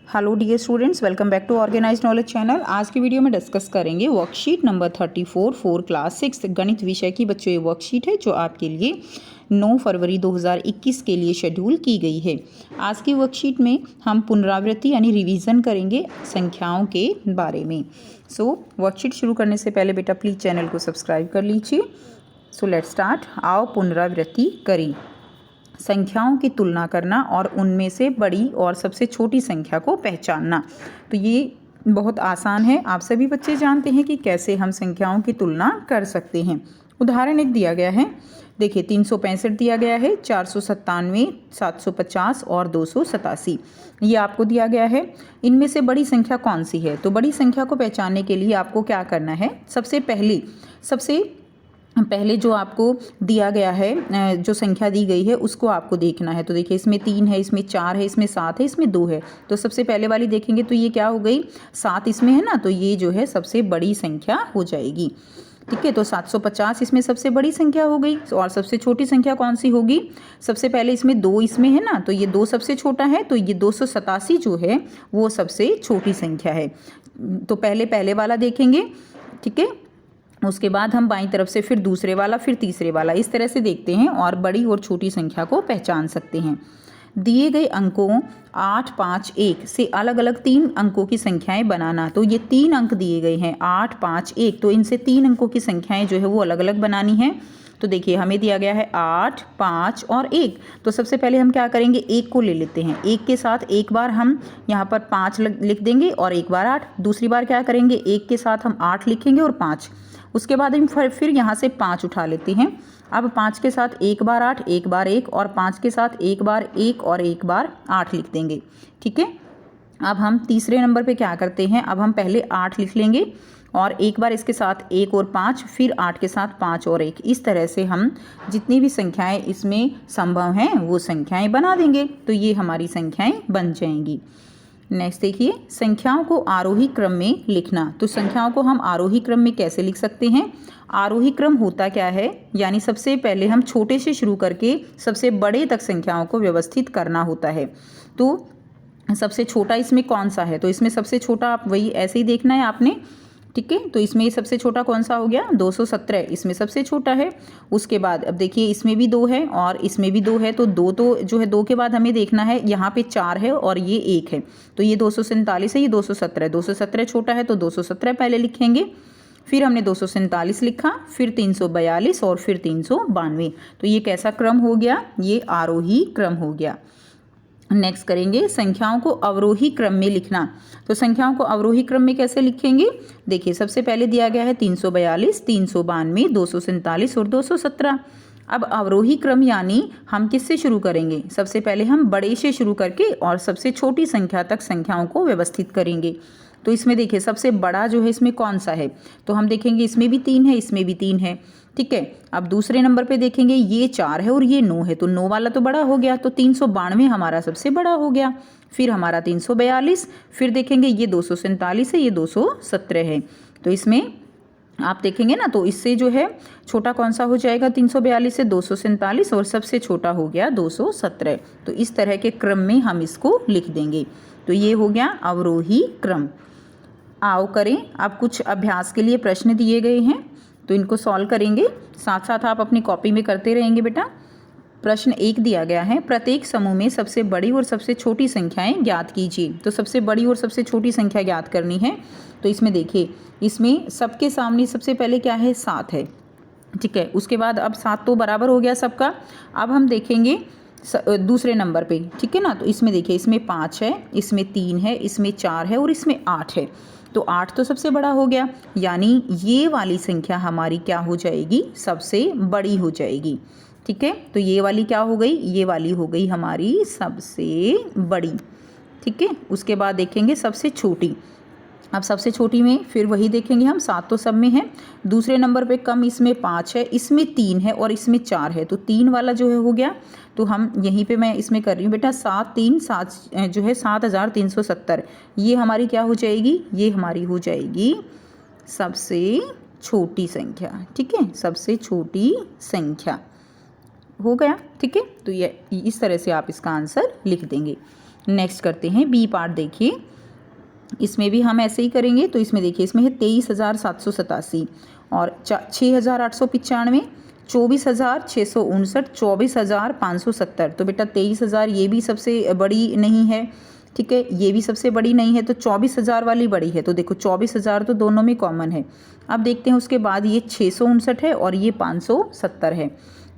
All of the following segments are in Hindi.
Hello dear students, welcome back to organise knowledge channel. आज की वीडियो में डिस्कस करेंगे वर्कशीट नंबर 34 फॉर क्लास 6 गणित विषय की बच्चों ये वर्कशीट है जो आपके लिए 9 फरवरी 2021 के लिए शेड्यूल की गई है। आज की वर्कशीट में हम पुनरावृत्ति यानी रिवीजन करेंगे संख्याओं के बारे में। वर्कशीट शुरू करने से पहले बेटा प्लीज़ चैनल को सब्सक्राइब कर लीजिए। Let's start. आओ पुनरावृत्ति करें। संख्याओं की तुलना करना और उनमें से बड़ी और सबसे छोटी संख्या को पहचानना। तो ये बहुत आसान है, आप सभी बच्चे जानते हैं कि कैसे हम संख्याओं की तुलना कर सकते हैं। उदाहरण एक दिया गया है, देखिए 365 दिया गया है, 497, 750 और 287 ये आपको दिया गया है। इनमें से बड़ी संख्या कौन सी है? तो बड़ी संख्या को पहचानने के लिए आपको क्या करना है, सबसे पहले जो आपको दिया गया है, जो संख्या दी गई है उसको आपको देखना है। तो देखिए इसमें 3 है, इसमें 4 है, इसमें 7 है, इसमें 2 है। तो सबसे पहले वाली देखेंगे तो ये क्या हो गई, 7 इसमें है ना, तो ये जो है सबसे बड़ी संख्या हो जाएगी। ठीक है, तो 750 इसमें सबसे बड़ी संख्या हो गई। और सबसे छोटी संख्या कौन सी होगी? सबसे पहले इसमें 2 इसमें है ना, तो ये 2 सबसे छोटा है, तो ये 287 जो है वो सबसे छोटी संख्या है। तो पहले वाला देखेंगे, ठीक है, उसके बाद हम बाईं तरफ से फिर दूसरे वाला, फिर तीसरे वाला, इस तरह से देखते हैं और बड़ी और छोटी संख्या को पहचान सकते हैं। दिए गए अंकों 8, 5, 1 से अलग अलग 3 अंकों की संख्याएं बनाना। तो ये 3 अंक दिए गए हैं, 8, 5, 1, तो इनसे 3 अंकों की संख्याएं जो है वो अलग अलग बनानी है। तो देखिए हमें दिया गया है 8, 5 और 1। तो सबसे पहले हम क्या करेंगे, 1 को ले लेते हैं। 1 के साथ एक बार हम यहाँ पर 5 लिख देंगे और एक बार 8। दूसरी बार क्या करेंगे, 1 के साथ हम 8 लिखेंगे और 5। उसके बाद हम फिर यहाँ से 5 उठा लेते हैं। अब 5 के साथ एक बार 8, एक बार 1 और 5 के साथ एक बार 1 और एक बार 8 लिख देंगे। ठीक है, अब हम तीसरे नंबर पे क्या करते हैं, अब हम पहले 8 लिख लेंगे और एक बार इसके साथ 1 और 5, फिर 8 के साथ 5 और 1। इस तरह से हम जितनी भी संख्याएं इसमें संभव हैं वो संख्याएं बना देंगे। तो ये हमारी संख्याएं बन जाएंगी। नेक्स्ट देखिए, संख्याओं को आरोही क्रम में लिखना। तो संख्याओं को हम आरोही क्रम में कैसे लिख सकते हैं? आरोही क्रम होता क्या है, यानी सबसे पहले हम छोटे से शुरू करके सबसे बड़े तक संख्याओं को व्यवस्थित करना होता है। तो सबसे छोटा इसमें कौन सा है? तो इसमें सबसे छोटा आप वही ऐसे ही देखना है आपने। ठीक है, तो इसमें सबसे छोटा कौन सा हो गया, 217 इसमें सबसे छोटा है। उसके बाद अब देखिए इसमें भी 2 है और इसमें भी 2 है, तो 2 तो जो है 2 के बाद हमें देखना है, यहाँ पे 4 है और ये 1 है, तो ये 247 है, ये 217 है। 217 छोटा है तो 217 पहले लिखेंगे, फिर हमने 247 लिखा, फिर 342 और फिर 392। तो ये कैसा क्रम हो गया, ये आरोही क्रम हो गया। नेक्स्ट करेंगे संख्याओं को अवरोही क्रम में लिखना। तो संख्याओं को अवरोही क्रम में कैसे लिखेंगे? देखिए सबसे पहले दिया गया है 342, 392, 247 और 217। अब अवरोही क्रम यानी हम किससे शुरू करेंगे? सबसे पहले हम बड़े से शुरू करके और सबसे छोटी संख्या तक संख्याओं को व्यवस्थित करेंगे। तो इसमें देखिए सबसे बड़ा जो है इसमें कौन सा है? तो हम देखेंगे इसमें भी 3 है, इसमें भी 3 है। ठीक है, अब दूसरे नंबर पे देखेंगे ये 4 है और ये 9 है, तो 9 वाला तो बड़ा हो गया, तो 392 हमारा सबसे बड़ा हो गया। फिर हमारा 342, फिर देखेंगे ये 247 है, ये 217 है। तो इसमें आप देखेंगे ना, तो इससे जो है छोटा कौन सा हो जाएगा, 342 से 247 और सबसे छोटा हो गया 217। तो इस तरह के क्रम में हम इसको लिख देंगे। तो ये हो गया अवरोही क्रम। आओ करें, अब कुछ अभ्यास के लिए प्रश्न दिए गए हैं तो इनको सॉल्व करेंगे, साथ साथ आप अपनी कॉपी में करते रहेंगे बेटा। प्रश्न 1 दिया गया है, प्रत्येक समूह में सबसे बड़ी और सबसे छोटी संख्याएं ज्ञात कीजिए। तो सबसे बड़ी और सबसे छोटी संख्या ज्ञात करनी है। तो इसमें देखिए, इसमें सबके सामने सबसे पहले क्या है, 7 है। ठीक है, उसके बाद अब 7 तो बराबर हो गया सबका। अब हम देखेंगे दूसरे नंबर पे, ठीक है ना, तो इसमें देखिए इसमें 5 है, इसमें 3 है, इसमें 4 है और इसमें 8 है। तो 8 तो सबसे बड़ा हो गया, यानी ये वाली संख्या हमारी क्या हो जाएगी, सबसे बड़ी हो जाएगी। ठीक है, तो ये वाली क्या हो गई, ये वाली हो गई हमारी सबसे बड़ी। ठीक है, उसके बाद देखेंगे सबसे छोटी। अब सबसे छोटी में फिर वही देखेंगे हम, 7 तो सब में है। दूसरे नंबर पे कम, इसमें 5 है, इसमें 3 है और इसमें 4 है, तो 3 वाला जो है हो गया। तो हम यहीं पे मैं इसमें कर रही हूँ बेटा, 7 3 7 जो है 7370, ये हमारी क्या हो जाएगी, ये हमारी हो जाएगी सबसे छोटी संख्या। ठीक है, सबसे छोटी संख्या हो गया। ठीक है, तो ये इस तरह से आप इसका आंसर लिख देंगे। नेक्स्ट करते हैं बी पार्ट। देखिए इसमें भी हम ऐसे ही करेंगे। तो इसमें देखिए इसमें है 23,787 और 6,895, 24,659, 24,570। तो बेटा 23,000 ये भी सबसे बड़ी नहीं है, ठीक है, ये भी सबसे बड़ी नहीं है, तो 24,000 वाली बड़ी है। तो देखो 24,000 तो दोनों में कॉमन है। अब देखते हैं उसके बाद ये 659 है और ये 570 है।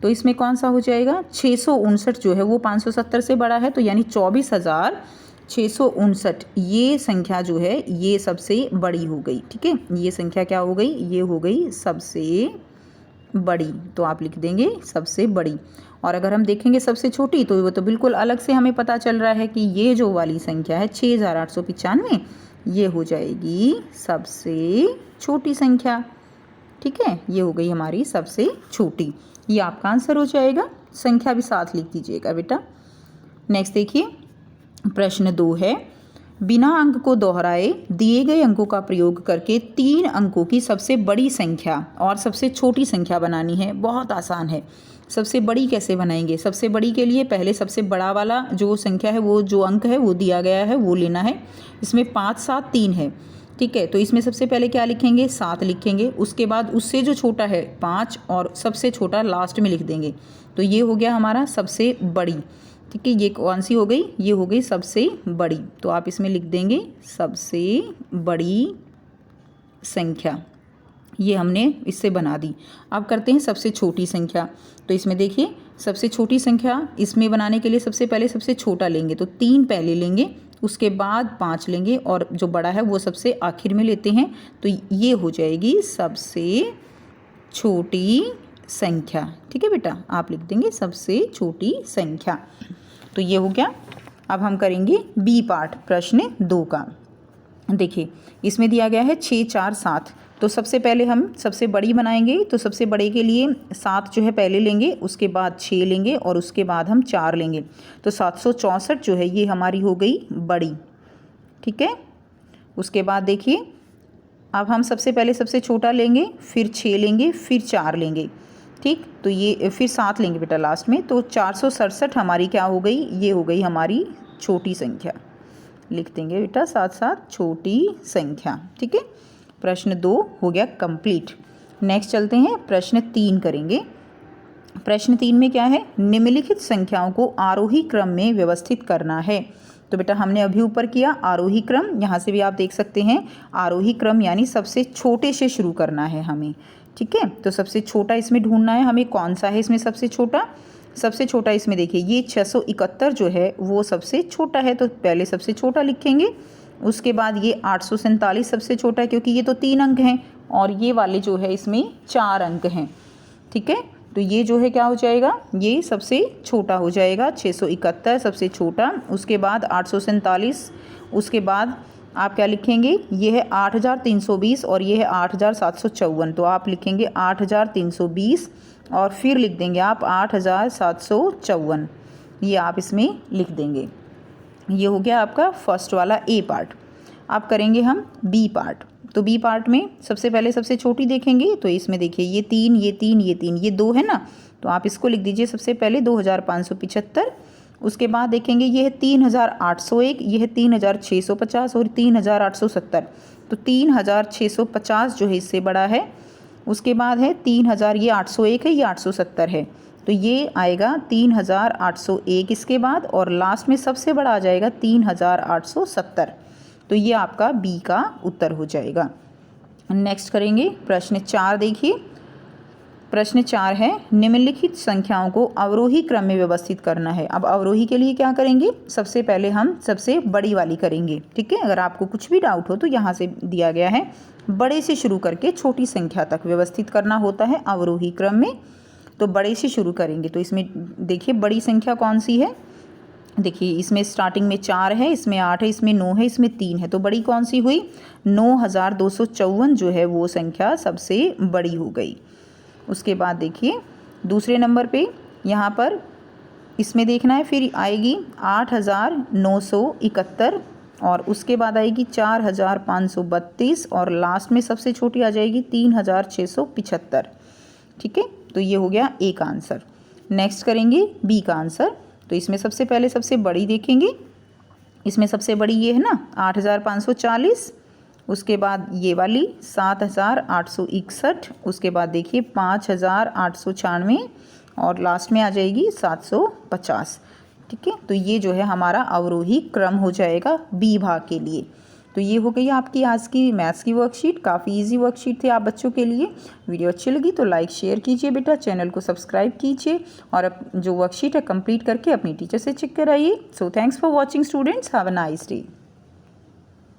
तो इसमें कौन सा हो जाएगा, 659 जो है वो 570 से बड़ा है, तो यानी 24,659 ये संख्या जो है ये सबसे बड़ी हो गई। ठीक है, ये संख्या क्या हो गई, ये हो गई सबसे बड़ी। तो आप लिख देंगे सबसे बड़ी। और अगर हम देखेंगे सबसे छोटी तो वो तो बिल्कुल अलग से हमें पता चल रहा है कि ये जो वाली संख्या है 6,895 ये हो जाएगी सबसे छोटी संख्या। ठीक है, ये हो गई हमारी सबसे छोटी। ये आपका आंसर हो जाएगा। संख्या भी साथ लिख दीजिएगा बेटा। नेक्स्ट देखिए प्रश्न 2 है, बिना अंक को दोहराए दिए गए अंकों का प्रयोग करके 3 अंकों की सबसे बड़ी संख्या और सबसे छोटी संख्या बनानी है। बहुत आसान है। सबसे बड़ी कैसे बनाएंगे, सबसे बड़ी के लिए पहले सबसे बड़ा वाला जो संख्या है वो जो अंक है वो दिया गया है वो लेना है। इसमें 5, 7, 3 है। ठीक है, तो इसमें सबसे पहले क्या लिखेंगे, 7 लिखेंगे। उसके बाद उससे जो छोटा है 5 और सबसे छोटा लास्ट में लिख देंगे। तो ये हो गया हमारा सबसे बड़ी। ठीक है, ये कौन सी हो गई, ये हो गई सबसे बड़ी। तो आप इसमें लिख देंगे सबसे बड़ी संख्या। ये हमने इससे बना दी। अब करते हैं सबसे छोटी संख्या। तो इसमें देखिए सबसे छोटी संख्या इसमें बनाने के लिए सबसे पहले सबसे छोटा लेंगे। तो 3 पहले लेंगे, उसके बाद 5 लेंगे और जो बड़ा है वो सबसे आखिर में लेते हैं। तो ये हो जाएगी सबसे छोटी संख्या। ठीक है बेटा, आप लिख देंगे सबसे छोटी संख्या। तो ये हो गया। अब हम करेंगे बी पार्ट प्रश्न 2 का। देखिए इसमें दिया गया है 6, 4, 7। तो सबसे पहले हम सबसे बड़ी बनाएंगे। तो सबसे बड़े के लिए 7 जो है पहले लेंगे, उसके बाद 6 लेंगे और उसके बाद हम 4 लेंगे। तो 764 जो है ये हमारी हो गई बड़ी। ठीक है, उसके बाद देखिए अब हम सबसे पहले सबसे छोटा लेंगे, फिर 6 लेंगे, फिर 4 लेंगे। ठीक, तो ये फिर 7 लेंगे बेटा लास्ट में। तो 467 हमारी क्या हो गई, ये हो गई हमारी छोटी संख्या। लिख देंगे बेटा साथ साथ छोटी संख्या। ठीक है, प्रश्न 2 हो गया कंप्लीट। नेक्स्ट चलते हैं प्रश्न 3 करेंगे। प्रश्न 3 में क्या है, निम्नलिखित संख्याओं को आरोही क्रम में व्यवस्थित करना है। तो बेटा हमने अभी ऊपर किया आरोही क्रम, यहाँ से भी आप देख सकते हैं आरोही क्रम यानी सबसे छोटे से शुरू करना है हमें। ठीक है, तो सबसे छोटा इसमें ढूंढना है हमें, कौन सा है इसमें सबसे छोटा। सबसे छोटा इसमें देखिए ये 671 जो है वो सबसे छोटा है। तो पहले सबसे छोटा लिखेंगे, उसके बाद ये 847 सबसे छोटा है क्योंकि ये तो 3 अंक हैं और ये वाले जो है इसमें 4 अंक हैं। ठीक है, तो ये जो है क्या हो जाएगा, ये सबसे छोटा हो जाएगा। 671 सबसे छोटा, उसके बाद 847, उसके बाद आप क्या लिखेंगे, ये है 8320 और ये है 8754। तो आप लिखेंगे 8320 और फिर लिख देंगे आप 8754। ये आप इसमें लिख देंगे। ये हो गया आपका फर्स्ट वाला ए पार्ट। अब करेंगे हम बी पार्ट। तो बी पार्ट में सबसे पहले सबसे छोटी देखेंगे। तो इसमें देखिए ये 3, ये 3, ये 3, ये 2 है ना। तो आप इसको लिख दीजिए सबसे पहले 2575। उसके बाद देखेंगे ये है 3801, ये है 3650 और 3870। तो 3650 जो है इससे बड़ा है। उसके बाद है 3000, ये 801 है, ये 870 है। तो ये आएगा 3801 इसके बाद, और लास्ट में सबसे बड़ा आ जाएगा 3870। तो ये आपका बी का उत्तर हो जाएगा। नेक्स्ट करेंगे प्रश्न 4। देखिए प्रश्न 4 है, निम्नलिखित संख्याओं को अवरोही क्रम में व्यवस्थित करना है। अब अवरोही के लिए क्या करेंगे, सबसे पहले हम सबसे बड़ी वाली करेंगे। ठीक है, अगर आपको कुछ भी डाउट हो तो यहाँ से दिया गया है, बड़े से शुरू करके छोटी संख्या तक व्यवस्थित करना होता है अवरोही क्रम में। तो बड़े से शुरू करेंगे। तो इसमें देखिए बड़ी संख्या कौन सी है, देखिए इसमें स्टार्टिंग में 4 है, इसमें 8 है, इसमें 9 है, इसमें 3 है। तो बड़ी कौन सी हुई, 9254 जो है वो संख्या सबसे बड़ी हो गई। उसके बाद देखिए दूसरे नंबर पे यहाँ पर इसमें देखना है, फिर आएगी 8971 और उसके बाद आएगी 4532 और लास्ट में सबसे छोटी आ जाएगी 3675। ठीक है, तो ये हो गया ए का आंसर। नेक्स्ट करेंगे बी का आंसर। तो इसमें सबसे पहले सबसे बड़ी देखेंगे। इसमें सबसे बड़ी ये है ना 8,540, उसके बाद ये वाली 7,861, उसके बाद देखिए 5,896 और लास्ट में आ जाएगी 750। ठीक है, तो ये जो है हमारा अवरोही क्रम हो जाएगा बी भाग के लिए। तो ये हो गई आपकी आज की मैथ्स की वर्कशीट। काफ़ी इजी वर्कशीट थी आप बच्चों के लिए। वीडियो अच्छी लगी तो लाइक शेयर कीजिए बेटा, चैनल को सब्सक्राइब कीजिए और अब जो वर्कशीट है कंप्लीट करके अपनी टीचर से चेक कराइए। So thanks for watching students, have a nice day.